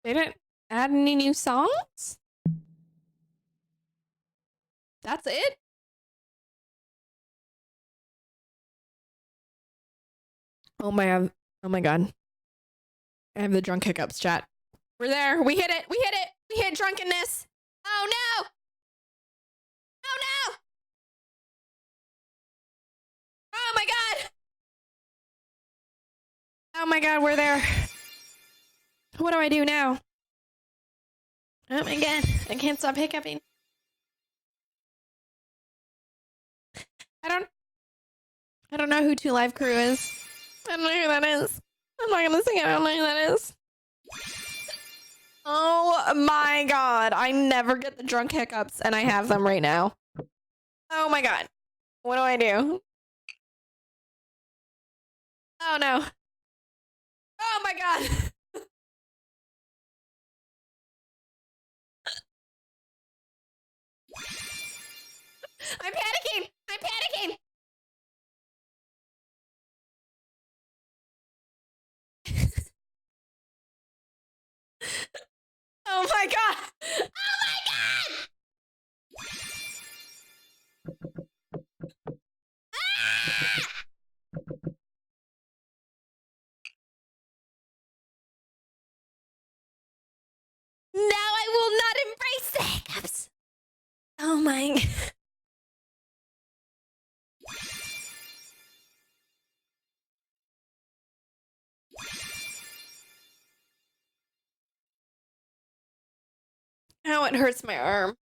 They didn't add any new songs? That's it? Oh my god. I have the drunk hiccups, chat. We're there. We hit it. We hit it. We hit drunkenness. Oh no. Oh no. Oh my god. Oh my god, we're there. What do I do now? Oh my god. I can't stop hiccuping. I don't know who Two Live Crew is. I don't know who that is. I'm not gonna sing it. I don't know who that is. Oh my god. I never get the drunk hiccups and I have them right now. Oh my god. What do I do? Oh no. Oh my god. I'm panicking. I'm panicking. Oh my god. Oh my god. Ah! Now I will not embrace the hiccups. Oh my. How it hurts my arm.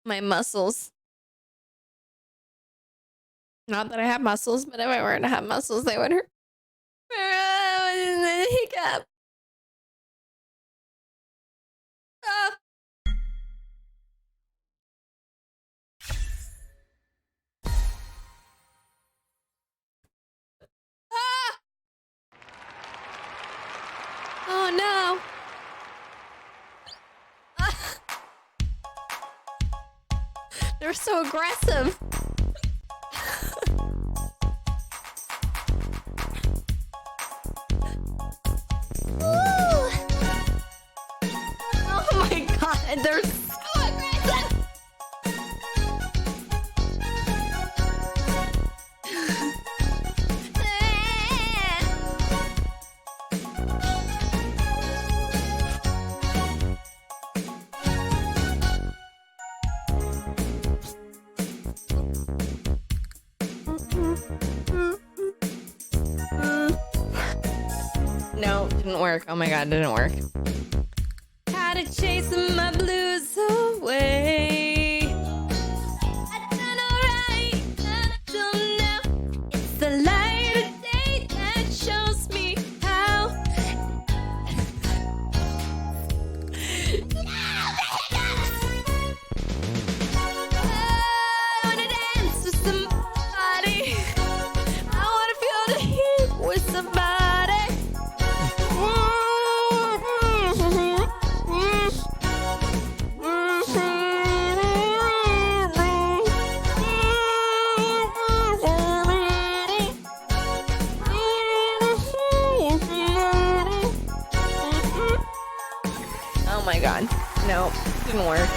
My muscles. Not that I have muscles, but if I were to have muscles, they would hurt. Hiccup. Oh. Ah. Oh no. Ah. They're so aggressive. Woo. Oh my god, they're so aggressive. No, didn't work. Oh my god, didn't work. How to chase my blues away. I've done alright until now. It's the light of day that shows me how. I wanna dance with somebody. I wanna feel the heat with somebody. Oh my god. No, it didn't work.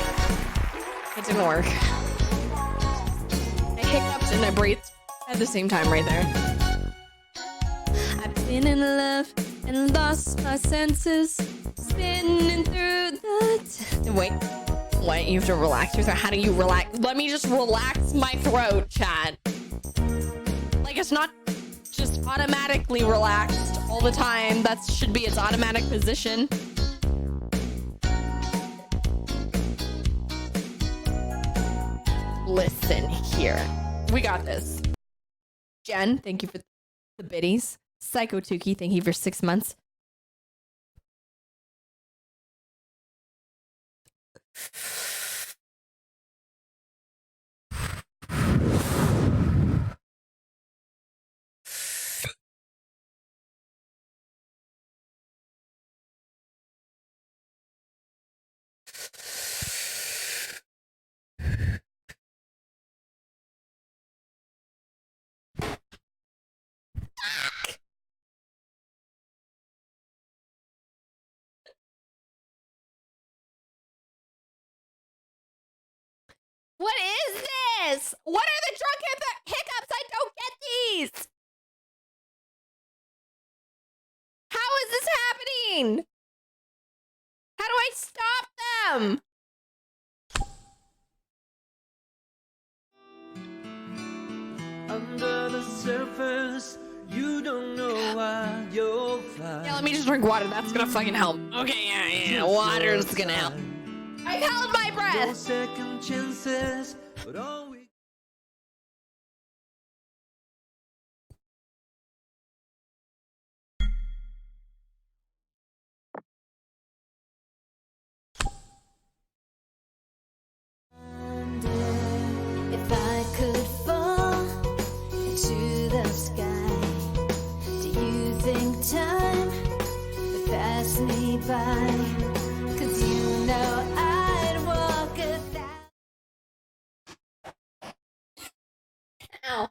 It didn't work. I hiccuped and I breathed at the same time right there. I've been in love and lost my senses. Spinning through the... Wait. What? You have to relax your throat? How do you relax? Let me just relax my throat, chat. Like, it's not just automatically relaxed all the time. That should be its automatic position. Listen here. We got this. Jen, thank you for the biddies. Psycho Tuki, thank you for 6 months. What are the drunk hiccups? I don't get these. How is this happening? How do I stop them? Under the surface, you don't know why you're fine. Yeah, let me just drink water. That's gonna fucking help. Okay, yeah. Water's gonna help. I held my No breath. second chances, but all we If I could fall into the sky, do you think time would pass me by? 'Cause you know I'd walk 1,000. Ow.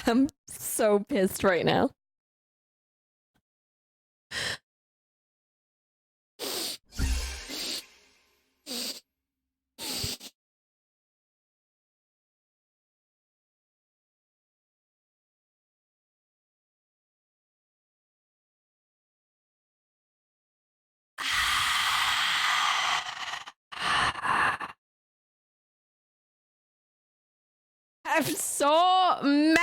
I'm so pissed right now. I'm so mad.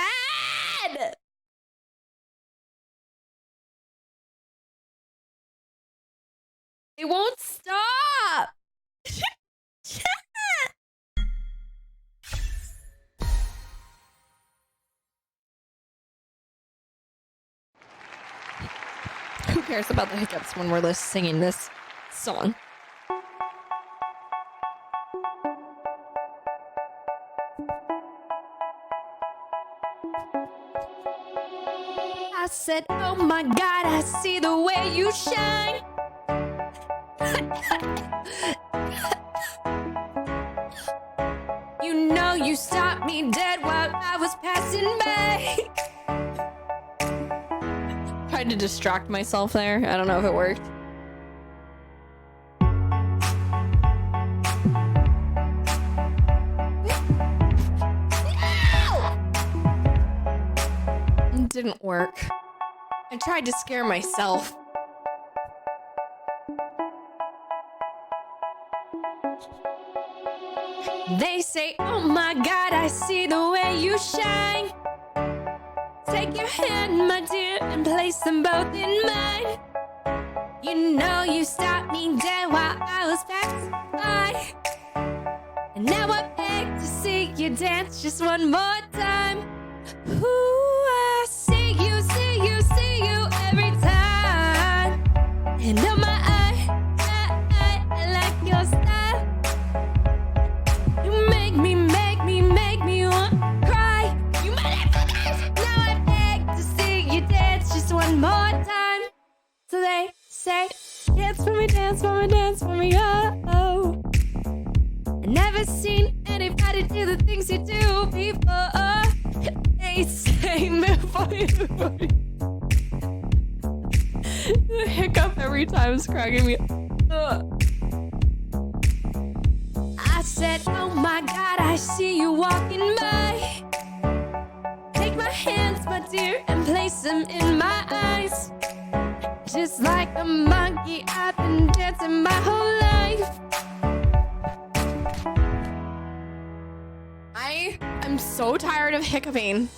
It won't stop. Who cares about the hiccups when we're singing this song? I said, oh my God, I see the way you shine. You know you stopped me dead while I was passing by. Tried to distract myself there. I don't know if it worked. It didn't work. I tried to scare myself. They say, oh my God, I see the way you shine. Take your hand, my dear, and place them both in mine. You know you stopped me dead while I was passing by. And now I beg to see you dance just one more time. Ooh, I see you, see you, see you every time. And oh my, I like your style. You make me want to cry. You motherfuckers! Now I beg to see you dance just one more time. So they say, dance for me, dance for me, dance for me, oh, oh. I never seen anybody do the things you do before. They say, move for me, move for me. The hiccup every time is cracking me up. I said, oh my God, I see you walking by. Take my hands, my dear, and place them in my eyes. Just like a monkey, I've been dancing my whole life. I am so tired of hiccuping.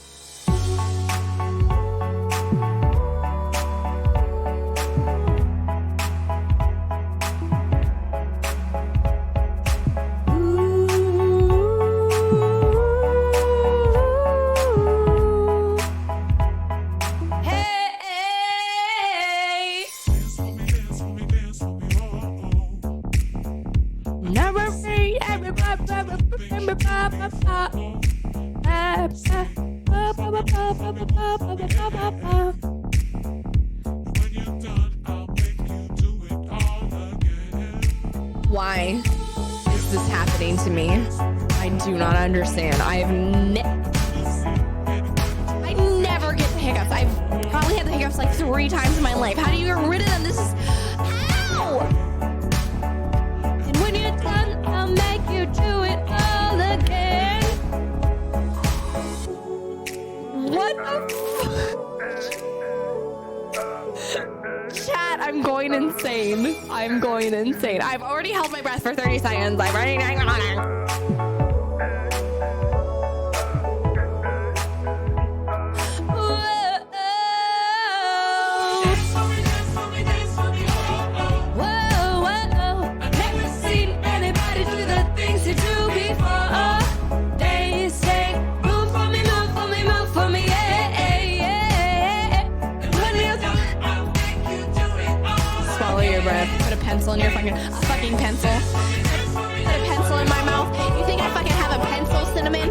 Why is this happening to me? I do not understand. I never get the hiccups. I've probably had the hiccups like 3 times in my life. How do you get rid of them? This is how. And when you're done, I'll make you do it all again. What the Chat, I'm going insane. I'm going insane. I've already held my breath for 30 seconds. I've already... Put a pencil in your fucking pencil. Put a pencil in my mouth. You think I fucking have a pencil, Cinnamon?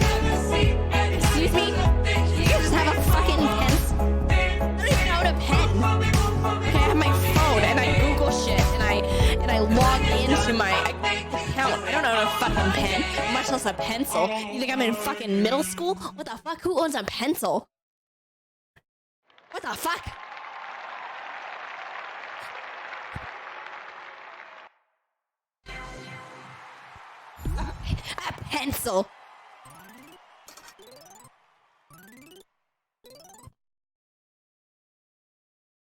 Excuse me? You just have a fucking pencil. I don't even know what a pen. Okay, I have my phone and I Google shit and I log into my account. I don't know what a fucking pen, much less a pencil. You think I'm in fucking middle school? What the fuck? Who owns a pencil? What the fuck? A pencil.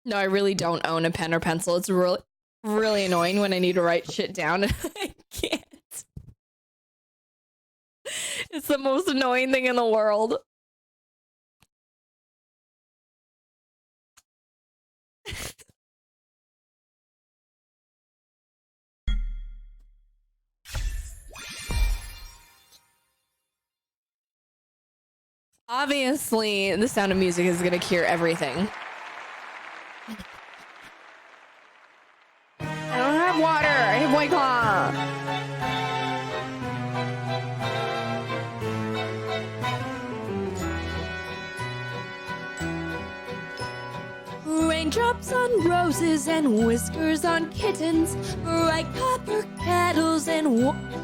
No, I really don't own a pen or pencil. It's really, really annoying when I need to write shit down and I can't. It's the most annoying thing in the world. Obviously, the Sound of Music is gonna cure everything. I don't have water. I have White Claw. Raindrops on roses and whiskers on kittens, bright copper kettles and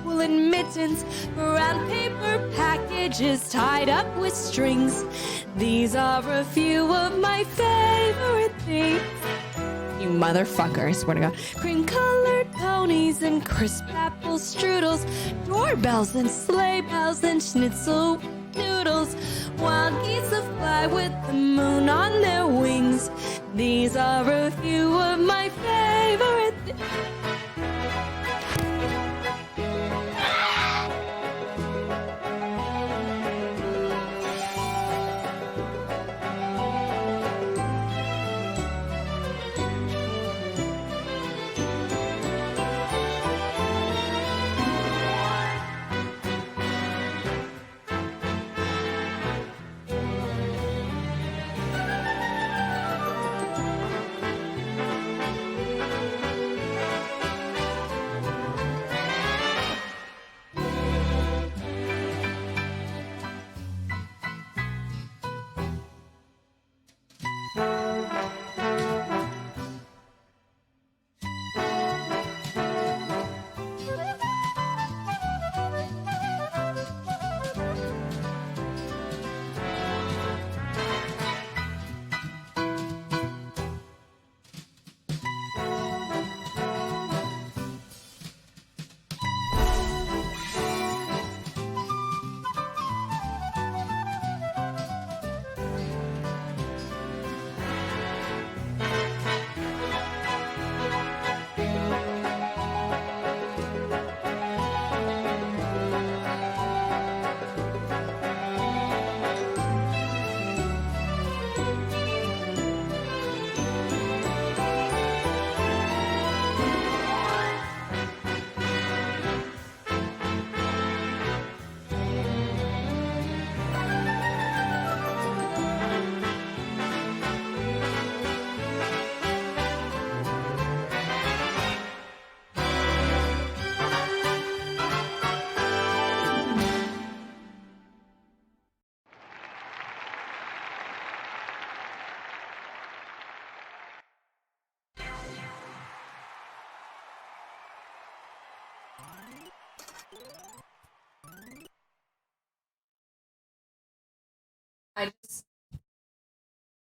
woolen mittens, brown paper packages tied up with strings. These are a few of my favorite things. You motherfucker, I swear to God. Cream-colored ponies and crisp apple strudels, doorbells and sleigh bells and schnitzel noodles, wild geese that fly with the moon on their wings. These are a few of my favorite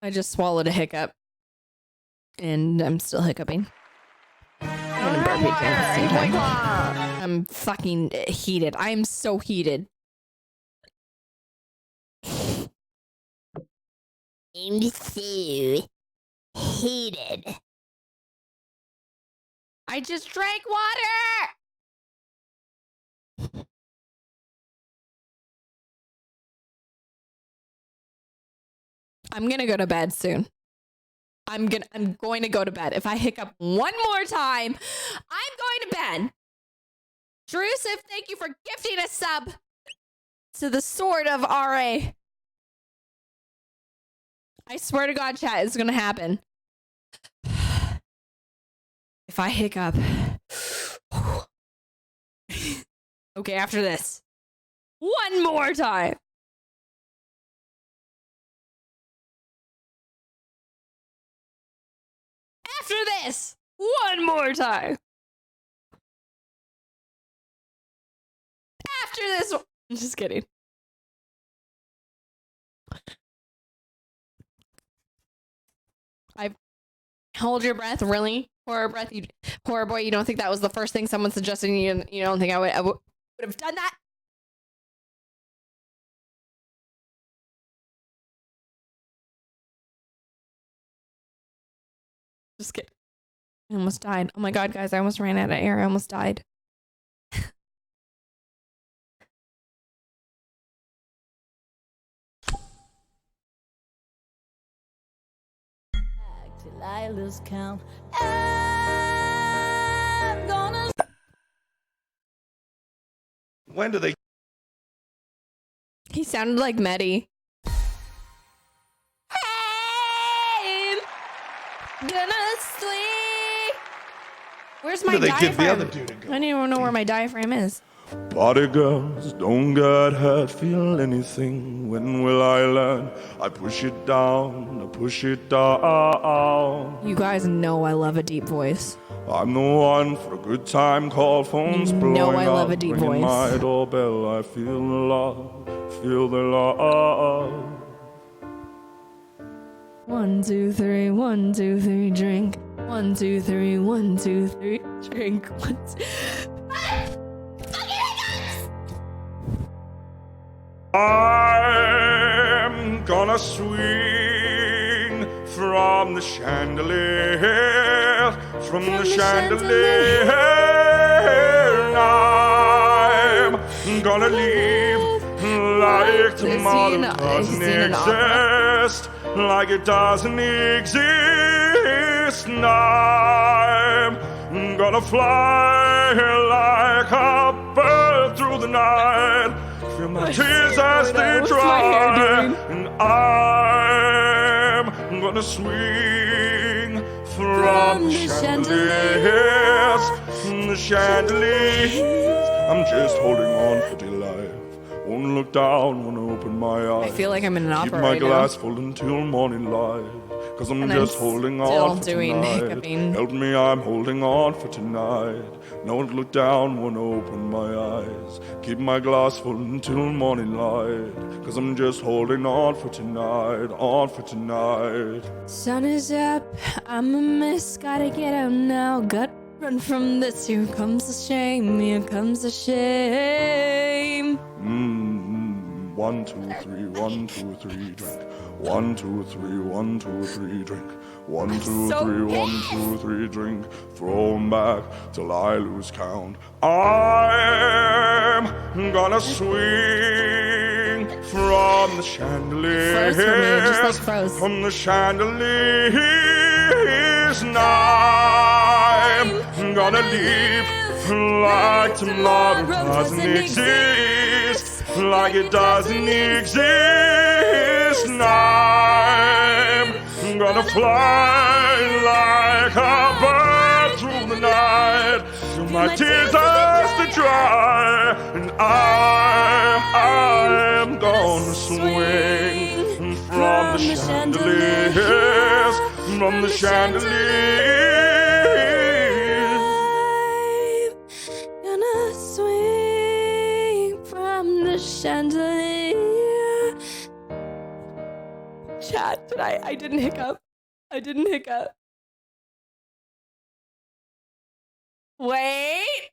I just swallowed a hiccup. And I'm still hiccuping. And burping at the same time. I'm fucking heated. I'm so heated. I'm so heated. I just drank water! I'm gonna go to bed soon. I'm going to go to bed. If I hiccup one more time, I'm going to bed. Drusive, thank you for gifting a sub to the Sword of RA. I swear to God, chat, it's gonna happen. If I hiccup. Okay, after this. One more time. After this, one more time. After this, I'm just kidding. Hold your breath, really? Horror breath, horror boy. You don't think that was the first thing someone suggested? You don't think I would have done that? Just kidding. I almost died. Oh my God, guys, I almost ran out of air. I almost died. Till I lose count. I'm gonna. When do they? He sounded like Mehdi. Hey, gonna sleep. Where's my When do they diaphragm? give the other dude a go? I don't even know where my diaphragm is. Party girls don't get hurt, feel anything. When will I learn? I push it down, I push it down. You guys know I love a deep voice. I'm the one for a good time call, phones You blowing know I up, love a deep ringing voice. my doorbell. I feel the love, feel the love. 1, 2, 3, 1, 2, 3, drink. 1, 2, 3, 1, 2, 3, drink. 1, 2. I'm gonna swing from the chandelier, from the chandelier. I'm gonna leave like tomorrow doesn't exist, like it doesn't exist. I'm gonna fly like a bird through the night. Feel my tears as they dry, and I'm gonna swing from the chandeliers, the chandeliers. I'm just holding on for dear life. Won't look down, wanna open my eyes. I feel like I'm in an Keep opera my right glass now. full until morning light. Cause I'm And just I'm holding still on for doing tonight. hiccuping. Help me, I'm holding on for tonight. No one look down, wanna open my eyes. Keep my glass full until morning light. Cause I'm just holding on for tonight, on for tonight. Sun is up, I'm a mess, gotta get out now. Gotta run from this, here comes the shame, here comes the shame. 1, 2, 3, 1, 2, 3, drink. 1, 2, 3, 1, 2, 3, drink. 1, 2, so 3, 1, 2, 3, drink. Throw 'em back till I lose count. I'm gonna swing from the chandeliers. Froze for me, it just like froze. From the chandeliers, now I'm gonna leave like tomorrow doesn't exist. Like it doesn't exist. Now I'm gonna fly like a bird through the night till my tears start to dry, and I'm gonna swing from the chandeliers, from the chandeliers. I'm gonna swing from the chandelier. Chat, did I didn't hiccup. I didn't hiccup. Wait.